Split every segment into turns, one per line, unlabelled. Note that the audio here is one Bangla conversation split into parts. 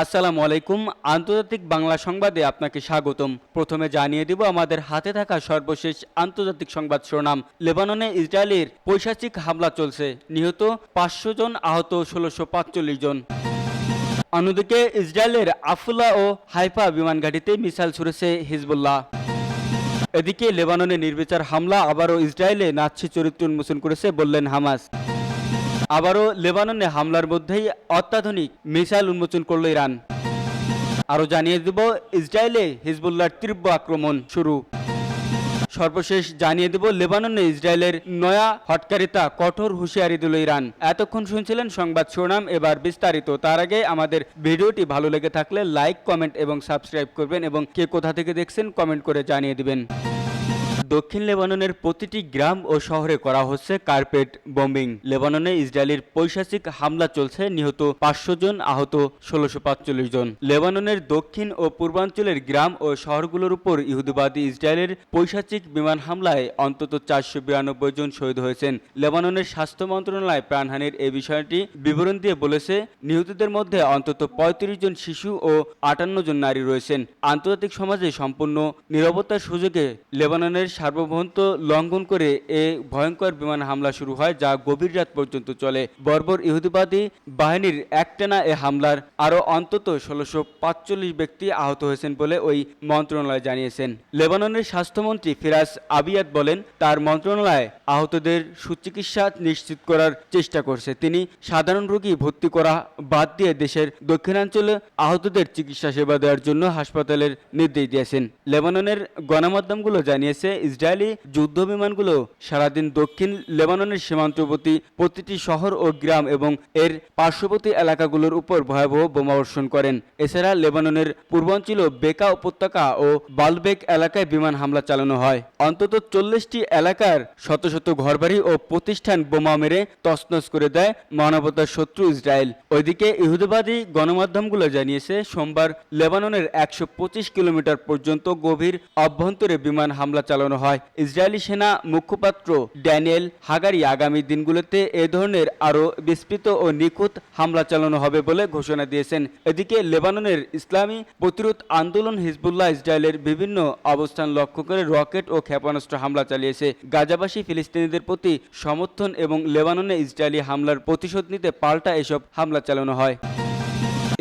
আসসালামু আলাইকুম। আন্তর্জাতিক বাংলা সংবাদে আপনাকে স্বাগতম। প্রথমে জানিয়ে দিব আমাদের হাতে থাকা সর্বশেষ আন্তর্জাতিক সংবাদ শিরোনাম। লেবাননে ইসরায়েলের পৈশাচিক হামলা চলছে, নিহত 500 জন, আহত 1645 জন। অন্যদিকে ইসরায়েলের আফুলা ও হাইফা বিমান ঘাঁটিতে মিসাইল ছুড়েছে হিজবুল্লাহ। এদিকে লেবাননে নির্বিচার হামলা আবারও ইসরায়েলে নাৎসি চরিত্র উন্মোচন করেছে বললেন হামাস। আবারও লেবাননে হামলার মধ্যেই অত্যাধুনিক মিসাইল উন্মোচন করল ইরান। আরও জানিয়ে দেব ইসরায়েলে হিজবুল্লাহর তীব্র আক্রমণ শুরু। সর্বশেষ জানিয়ে দেব লেবাননে ইসরায়েলের নয়া হটকারিতা, কঠোর হুঁশিয়ারি দিল ইরান। এতক্ষণ শুনছিলেন সংবাদ শিরোনাম, এবার বিস্তারিত। তার আগে আমাদের ভিডিওটি ভালো লেগে থাকলে লাইক, কমেন্ট এবং সাবস্ক্রাইব করবেন এবং কে কোথা থেকে দেখছেন কমেন্ট করে জানিয়ে দিবেন। দক্ষিণ লেবাননের প্রতিটি গ্রাম ও শহরে করা হচ্ছে কার্পেট বম্বিং। লেবাননে ইসরায়েলের পৈশাচিক হামলা চলছে, নিহত 500 জন, আহত 1645 জন। লেবাননের দক্ষিণ ও পূর্বাঞ্চলের গ্রাম ও শহরগুলোর উপর ইহুদিবাদী ইসরায়েলের পৈশাচিক বিমান হামলায় অন্তত 492 জন শহীদ হয়েছেন। লেবাননের স্বাস্থ্য মন্ত্রণালয় প্রাণহানির এই বিষয়টি বিবরণ দিয়ে বলেছে, নিহতদের মধ্যে অন্তত 35 জন শিশু ও 58 জন নারী রয়েছেন। আন্তর্জাতিক সমাজে সম্পূর্ণ নীরবতার সুযোগে লেবাননের সার্বভৌমত্ব লঙ্ঘন করে এ ভয়ঙ্কর বিমান হামলা শুরু হয়, যা গভীর রাত পর্যন্ত চলে। বর্বর ইহুদিবাদী বাহিনীর একটানা এ হামলার আরও অন্তত 1645 ব্যক্তি আহত হয়েছেন বলে ওই মন্ত্রণালয় জানিয়েছেন। লেবাননের স্বাস্থ্যমন্ত্রী ফিরাস আবিয়াদ বলেন, তার মন্ত্রণালয় আহতদের সুচিকিৎসা নিশ্চিত করার চেষ্টা করছে। তিনি সাধারণ রোগী ভর্তি করা বাদ দিয়ে দেশের দক্ষিণাঞ্চলে আহতদের চিকিৎসা সেবা দেওয়ার জন্য হাসপাতালের নির্দেশ দিয়েছেন। লেবাননের গণমাধ্যমগুলো জানিয়েছে, ইসরায়েলি যুদ্ধ বিমানগুলো সারাদিন দক্ষিণ লেবাননের সীমান্তবর্তী প্রতিটি শহর ও গ্রাম এবং এর পার্শ্ববর্তী এলাকাগুলোর উপর ভয়াবহ বোমাবর্ষণ করেন। এছাড়া লেবাননের পূর্বাঞ্চল বেকা উপত্যকা ও বালবেক এলাকায় বিমান হামলা চালানো হয়। অন্তত 40টি এলাকার শত শত ঘরবাড়ি ও প্রতিষ্ঠান বোমা মেরে তছনছ করে দেয় মানবতার শত্রু ইসরায়েল। ওইদিকে ইহুদিবাদী গণমাধ্যমগুলো জানিয়েছে, সোমবার লেবাননের 125 কিলোমিটার পর্যন্ত গভীর অভ্যন্তরে বিমান হামলা চালানো হয়। ইসরায়েলি সেনা মুখপাত্র ড্যানিয়েল হাগারি আগামী দিনগুলোতে এ ধরনের আরও বিস্তৃত ও নিখুঁত হামলা চালানো হবে বলে ঘোষণা দিয়েছেন। এদিকে লেবাননের ইসলামী প্রতিরোধ আন্দোলন হিজবুল্লাহ ইসরায়েলের বিভিন্ন অবস্থান লক্ষ্য করে রকেট ও ক্ষেপণাস্ত্র হামলা চালিয়েছে। গাজাবাসী ফিলিস্তিনিদের প্রতি সমর্থন এবং লেবাননে ইসরায়েলি হামলার প্রতিশোধ নিতে পাল্টা এসব হামলা চালানো হয়।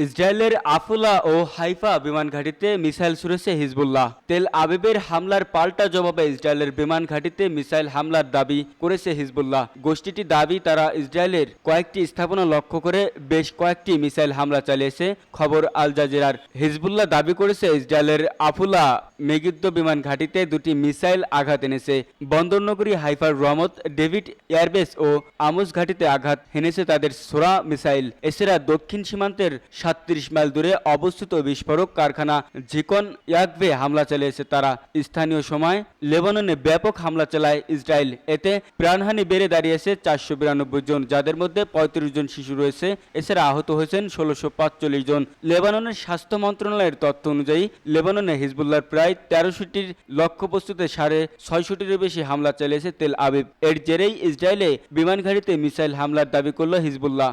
ইসরায়েলের আফুলা ও হাইফা বিমান ঘাঁটিতে মিসাইল ছুড়েছে হিজবুল্লাহ। তেল আবিবের হামলার পাল্টা জবাবে ইসরায়েলের বিমান ঘাঁটিতে মিসাইল হামলার দাবি করেছে হিজবুল্লাহ। গোষ্ঠীটি দাবি, তারা ইসরায়েলের কয়েকটি স্থাপনা লক্ষ্য করে বেশ কয়েকটি মিসাইল হামলা চালিয়েছে। খবর আল জাজিরার। হিজবুল্লাহ দাবি করেছে, ইসরায়েলের আফুলা মেগিদ্দো বিমান ঘাঁটিতে দুটি মিসাইল আঘাত এনেছে। বন্দরনগরী হাইফার রহমত ডেভিড এয়ারবেস ও আমুস ঘাঁটিতে আঘাত হেনেছে তাদের সোরা মিসাইল। এছাড়া দক্ষিণ সীমান্তের 37 মাইল দূরে অবস্থিত বিস্ফোরক কারখানা জিকন ইয়াকভে হামলা চালিয়েছে তারা। স্থানীয় সময় লেবাননে ব্যাপক হামলা চালায় ইসরায়েল। এতে প্রাণহানি বেড়ে দাঁড়িয়েছে 492 জন, যাদের মধ্যে 35 জন শিশু রয়েছে। এছাড়া আহত হয়েছেন 1645 জন। লেবাননের স্বাস্থ্য মন্ত্রণালয়ের তথ্য অনুযায়ী লেবাননে হিজবুল্লাহর প্রায় 1300টির লক্ষ্যবস্তুতে 650টিরও বেশি হামলা চালিয়েছে তেল আবিব। এর জেরেই ইসরায়েলে বিমান ঘাঁটিতে মিসাইল হামলার দাবি করল হিজবুল্লাহ।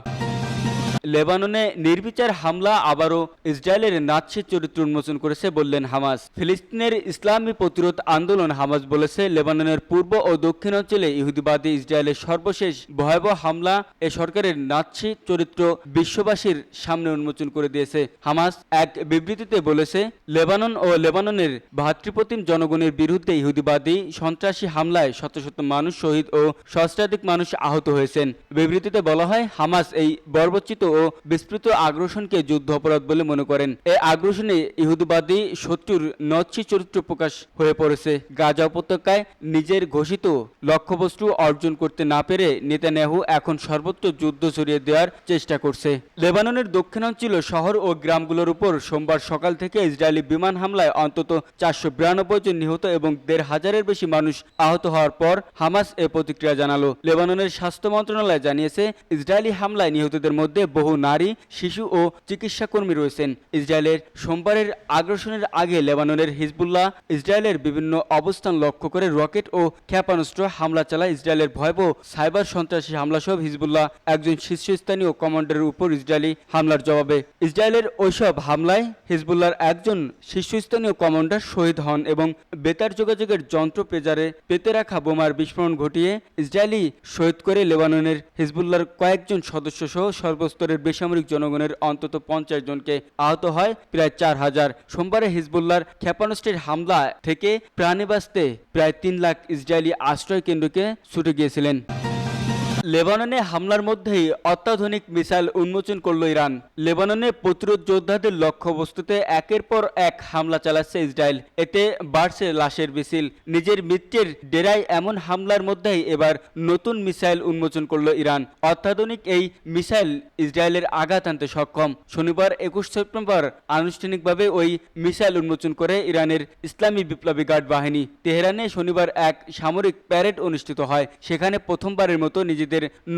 লেবাননে নির্বিচার হামলা আবারও ইসরায়েলের নাৎসি চরিত্র উন্মোচন করেছে বললেন হামাস। ফিলিস্তিনের ইসলামী প্রতিরোধ আন্দোলন হামাস বলেছে, লেবাননের পূর্ব ও দক্ষিণাঞ্চলে ইহুদিবাদী ইসরায়েলের সর্বশেষ ভয়াবহ হামলা এ সরকারের নাৎসি চরিত্র বিশ্ববাসীর সামনে উন্মোচন করে দিয়েছে। হামাস এক বিবৃতিতে বলেছে, লেবানন ও লেবাননের ভাতৃপ্রতিম জনগণের বিরুদ্ধে ইহুদিবাদী সন্ত্রাসী হামলায় শত শত মানুষ শহীদ ও সহস্রাধিক মানুষ আহত হয়েছেন। বিবৃতিতে বলা হয়, হামাস এই বর্বরচিত ও বিস্তৃত আগ্রাসনকে যুদ্ধ অপরাধ বলে মনে করেন। এই আগ্রাসনে ইহুদিবাদী শত্রুর নৎসি চরিত্র প্রকাশ হয়ে পড়েছে। গাজা উপত্যকায় নিজের ঘোষিত লক্ষ্যবস্তু অর্জন করতে না পেরে নেতানিয়াহু এখন সর্বত্র যুদ্ধ ছড়িয়ে দেওয়ার চেষ্টা করছে। লেবাননের দক্ষিণাঞ্চল শহর ও গ্রামগুলোর উপর সোমবার সকাল থেকে ইসরায়েলি বিমান হামলায় অন্তত 492 জন নিহত এবং 1500-এর বেশি মানুষ আহত হওয়ার পর হামাস এ প্রতিক্রিয়া জানালো। লেবাননের স্বাস্থ্য মন্ত্রণালয় জানিয়েছে, ইসরায়েলি হামলায় নিহতদের মধ্যে বহু নারী, শিশু ও চিকিৎসাকর্মী রয়েছেন। ইসরায়েলের সোমবারের আগ্রাসনের আগে লেবাননের হিজবুল্লাহ ইসরায়েলের বিভিন্ন অবস্থান লক্ষ্য করে রকেট ও ক্ষেপণাস্ত্র হামলা চালায়। ইসরায়েলের ভয়াবহ সাইবার সন্ত্রাসী হামলা সহ হিজবুল্লাহ একজন শীর্ষস্থানীয় কমান্ডারের উপর ইসরায়েলি হামলার জবাবে ইসরায়েলের ওইসব হামলায় হিজবুল্লাহর একজন শীর্ষস্থানীয় কমান্ডার শহীদ হন এবং বেতার যোগাযোগের যন্ত্র পেজারে পেতে রাখা বোমার বিস্ফোরণ ঘটিয়ে ইসরায়েলি শহীদ করে লেবাননের হিজবুল্লাহর কয়েকজন সদস্য সহ সর্বস্তরের বেসামরিক জনগণের অন্তত 50 জনকে আহত হয় প্রায় 4000। সোমবারে হিজবুল্লাহর ক্ষেপণাস্ত্রের হামলা থেকে প্রাণে বাঁচতে প্রায় 3 লাখ ইসরায়েলি আশ্রয় কেন্দ্রকে ছুটে গিয়েছিলেন। লেবাননে হামলার মধ্যেই অত্যাধুনিক মিসাইল উন্মোচন করল ইরান। লেবাননে প্রতিরোধ যোদ্ধাদের লক্ষ্যবস্তুতে একের পর এক হামলা চালাচ্ছে ইসরায়েল। এতে বাড়ছে লাশের মিছিল। নিজের মিত্রের ডেরায় এমন হামলার মধ্যেই এবার নতুন মিসাইল উন্মোচন করল ইরান। অত্যাধুনিক এই মিসাইল ইসরায়েলের আঘাত আনতে সক্ষম। শনিবার 21 সেপ্টেম্বর আনুষ্ঠানিকভাবে ওই মিসাইল উন্মোচন করে ইরানের ইসলামী বিপ্লবী গার্ড বাহিনী। তেহরানে শনিবার এক সামরিক প্যারেড অনুষ্ঠিত হয়। সেখানে প্রথমবারের মতো নিজেদের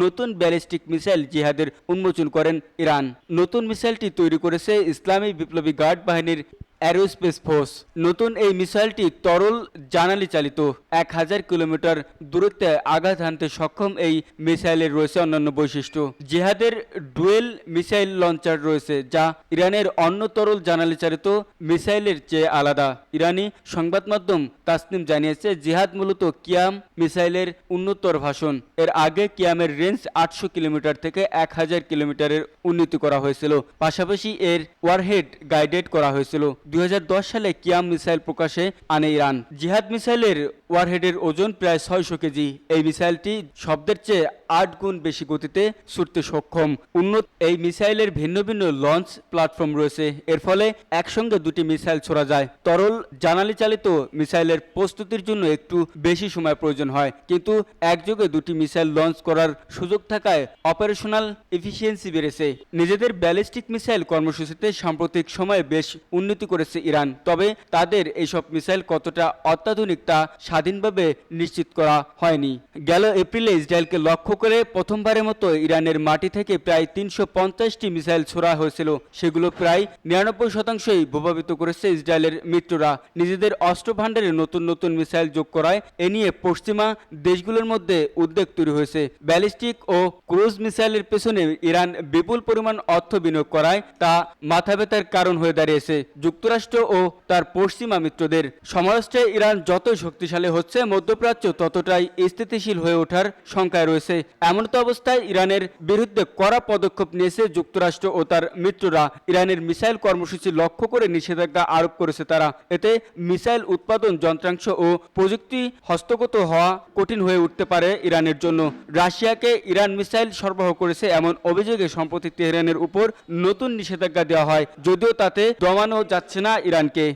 নতুন ব্যালিস্টিক মিসাইল জিহাদের উন্মোচন করেন ইরান। নতুন মিসাইলটি তৈরি করেছে ইসলামী বিপ্লবী গার্ড বাহিনীর অ্যারোস্পেস ফোর্স। নতুন এই মিসাইলটি তরল জ্বালানি চালিত। 1000 কিলোমিটার দূরত্বে আঘাত হানতে সক্ষম এই মিসাইলের রয়েছে অন্যান্য বৈশিষ্ট্য। জিহাদের ডুয়েল মিসাইল লঞ্চার রয়েছে, যা ইরানের অন্য তরল জ্বালানি চালিত মিসাইলের চেয়ে আলাদা। ইরানি সংবাদ মাধ্যম তাসনিম জানিয়েছে, জিহাদ মূলত কিয়াম মিসাইলের উন্নতর ভাষণ। এর আগে কিয়ামের রেঞ্জ 800 কিলোমিটার থেকে 1000 কিলোমিটারের উন্নতি করা হয়েছিল। পাশাপাশি এর ওয়ারহেড গাইডেড করা হয়েছিল। 2010 সালে কিয়াম মিসাইল প্রকাশে আনে ইরান। জিহাদ মিসাইলের ওয়ারহেডের ওজন প্রায় 600 কেজি। এই মিসাইলটি শব্দের চেয়ে 8 গুণ বেশি গতিতে ছুটতে সক্ষম। উন্নত এই মিসাইলের ভিন্ন ভিন্ন লঞ্চ প্ল্যাটফর্ম রয়েছে। এর ফলে একসঙ্গে দুটি মিসাইল ছোড়া যায়। তরল জ্বালানি চালিত মিসাইলের প্রস্তুতির জন্য একটু বেশি সময় প্রয়োজন হয়, কিন্তু একযোগে দুটি মিসাইল লঞ্চ করার সুযোগ থাকায় অপারেশনাল এফিসিয়েন্সি বেড়েছে। নিজেদের ব্যালিস্টিক মিসাইল কর্মসূচিতে সাম্প্রতিক সময়ে বেশ উন্নতি করেছে ইরান। তবে তাদের এইসব মিসাইল কতটা অত্যাধুনিক তা স্বাধীনভাবে নিশ্চিত করা হয়নি। গেল এপ্রিলে ইসরায়েলকে লক্ষ্য করে প্রথমবারের মতো ইরানের মাটি থেকে প্রায় 350টি মিসাইল ছোড়া হয়েছিল। সেগুলো প্রায় 99%ই প্রভাবিত করেছে ইসরায়েলের মিত্ররা। নিজেদের অস্ত্র ভাণ্ডারে নতুন নতুন মিসাইল যোগ করায় এ নিয়ে পশ্চিমা দেশগুলোর মধ্যে উদ্বেগ তৈরি হয়েছে। ব্যালিস্টিক ও ক্রুজ মিসাইলের পেছনে ইরান বিপুল পরিমাণ অর্থ বিনিয়োগ করায় তা মাথাব্যথার কারণ হয়ে দাঁড়িয়েছে যুক্তরাষ্ট্র ও তার পশ্চিমা মিত্রদের। সমরাষ্ট্রে ইরান যতই শক্তিশালী হচ্ছে, মধ্যপ্রাচ্য ততটাই স্থিতিশীল হয়ে ওঠার শঙ্কায় রয়েছে। এমনতো অবস্থায় ইরানের বিরুদ্ধে কড়া পদক্ষেপ নিয়েছে যুক্তরাষ্ট্র ও তার মিত্ররা। ইরানের মিসাইল কর্মসূচি লক্ষ্য করে নিষেধাজ্ঞা আরোপ করেছে তারা। এতে মিসাইল উৎপাদন যন্ত্রাংশ ও প্রযুক্তি হস্তগত হওয়া কঠিন হয়ে উঠতে পারে ইরানের জন্য। রাশিয়াকে ইরান মিসাইল সরবরাহ করেছে এমন অভিযোগে সম্প্রতি তেহরানের উপর নতুন নিষেধাজ্ঞা দেওয়া হয়, যদিও তাতে দমানো যাচ্ছে না ইরানকে।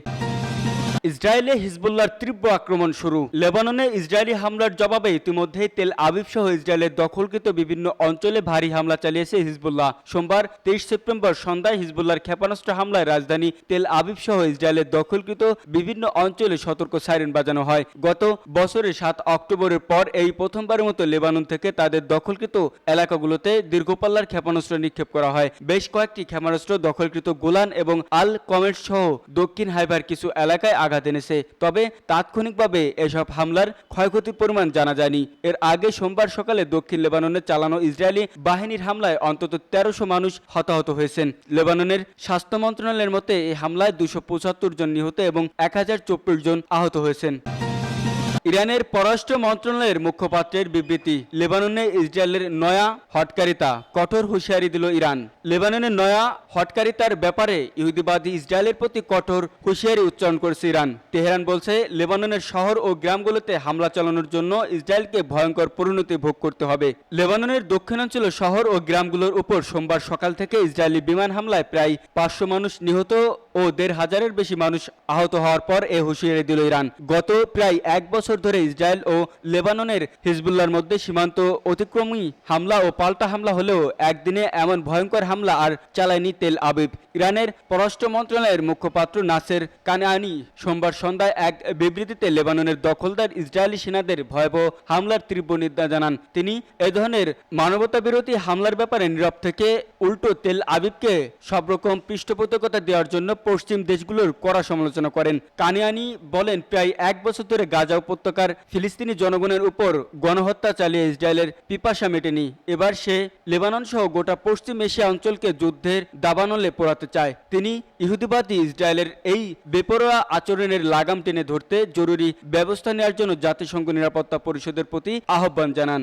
ইসরায়েলে হিজবুল্লাহর তীব্র আক্রমণ শুরু। লেবাননে ইসরায়েলি হামলার জবাবে ইতিমধ্যেই তেল আবিব সহ ইসরায়েলের দখলকৃত বিভিন্ন অঞ্চলে ভারী হামলা চালিয়েছে হিজবুল্লাহ। সোমবার 23 সেপ্টেম্বর সন্ধ্যায় হিজবুল্লাহর ক্ষেপণাস্ত্র হামলায় রাজধানী তেল আবিব সহ ইসরায়েলের দখলকৃত বিভিন্ন অঞ্চলে সতর্ক সাইরেন বাজানো হয়। গত বছরের 7 অক্টোবরের পর এই প্রথমবারের মতো লেবানন থেকে তাদের দখলকৃত এলাকাগুলোতে দীর্ঘপাল্লার ক্ষেপণাস্ত্র নিক্ষেপ করা হয়। বেশ কয়েকটি ক্ষেপণাস্ত্র দখলকৃত গোলান এবং আল কমেট সহ দক্ষিণ হাইবার কিছু এলাকায় আঘাত এনেছে। তবে তাৎক্ষণিকভাবে এসব হামলার ক্ষয়ক্ষতির পরিমাণ জানা যায়নি। এর আগে সোমবার সকালে দক্ষিণ লেবাননে চালানো ইসরায়েলি বাহিনীর হামলায় অন্তত 1300 মানুষ হতাহত হয়েছেন। লেবাননের স্বাস্থ্য মন্ত্রণালয়ের মতে এই হামলায় 275 জন নিহত এবং 1024 জন আহত হয়েছেন। ইরানের পররাষ্ট্র মন্ত্রণালয়ের মুখপাত্রের বিবৃতি, লেবাননে ইসরায়েলের নয়া হটকারিতা, কঠোর হুঁশিয়ারি দিল ইরান। লেবাননের নয়া হটকারিতার ব্যাপারে ইহুদিবাদী ইসরায়েলের প্রতি কঠোর হুঁশিয়ারি উচ্চারণ করেছে ইরান। তেহরান বলছে, লেবাননের শহর ও গ্রামগুলোতে হামলা চালানোর জন্য ইসরায়েলকে ভয়ঙ্কর পরিণতি ভোগ করতে হবে। লেবাননের দক্ষিণাঞ্চলের শহর ও গ্রামগুলোর উপর সোমবার সকাল থেকে ইসরায়েলি বিমান হামলায় প্রায় 500 মানুষ নিহত ও ও 1,500-এর বেশি মানুষ আহত হওয়ার পর এ হুঁশিয়ারি দিল ইরান। গত প্রায় এক বছর ধরে ইসরায়েল ও লেবাননের হিজবুল্লাহর মধ্যে সীমান্ত অতিক্রমী হামলা ও পাল্টা হামলা হলেও একদিনে এমন ভয়ঙ্কর হামলা আর চালায়নি তেল আবিব। ইরানের পররাষ্ট্র মন্ত্রণালয়ের মুখপাত্র নাসের কানাআনি সোমবার সন্ধ্যায় এক বিবৃতিতে লেবাননের দখলদার ইসরায়েলি সেনাদের ভয়াবহ হামলার তীব্র নিন্দা জানান। তিনি এ ধরনের মানবতাবিরোধী হামলার ব্যাপারে নীরব থেকে উল্টো তেল আবিবকে সব রকম পৃষ্ঠপোষকতা দেওয়ার জন্য পশ্চিম দেশগুলোর কড়া সমালোচনা করেন। কানিয়ানি বলেন, প্রায় এক বছর ধরে গাজা উপত্যকার ফিলিস্তিনি জনগণের উপর গণহত্যা চালিয়ে ইসরায়েলের পিপাসা মেটেনি। এবার সে লেবানন সহ গোটা পশ্চিম এশিয়া অঞ্চলকে যুদ্ধের দাবানলে পোড়াতে চায়। তিনি ইহুদিবাদী ইসরায়েলের এই বেপরোয়া আচরণের লাগাম টেনে ধরতে জরুরি ব্যবস্থা নেওয়ার জন্য জাতিসংঘ নিরাপত্তা পরিষদের প্রতি আহ্বান জানান।